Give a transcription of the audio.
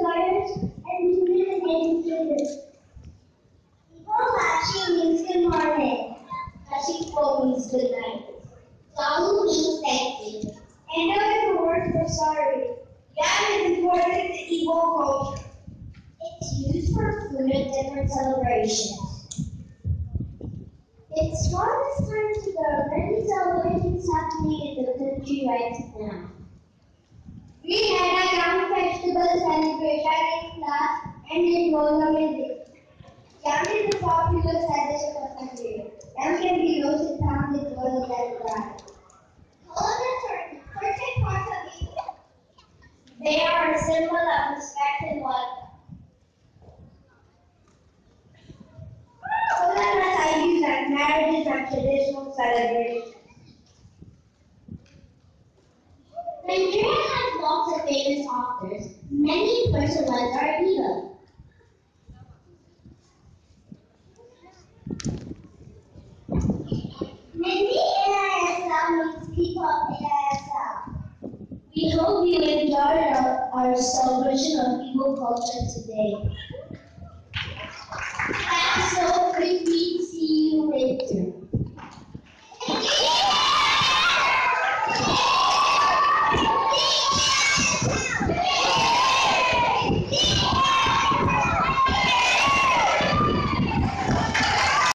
lawyers, and students and children. Igbo Hachi means good morning. Hashiko means good night. Salu means thank you. Endo is the word for sorry. Yam is important to Igbo culture. It's used for food at different celebrations. It's not this time to go. Many celebrations happening in the country right now. We had a young festival celebration in class and it was amazing. Yam is a popular side dish of the country. Yam can be roasted, pounded, boiled, and fried. Holidays are important parts of Igbo. They are a symbol of respect and love. Coconut are used at marriages and traditional celebrations. Nigeria has lots of famous authors. Many personal ones are Igbo. Many AISL means people of AISL. We hope you enjoyed our celebration of Igbo culture today. That's so creepy. See you later.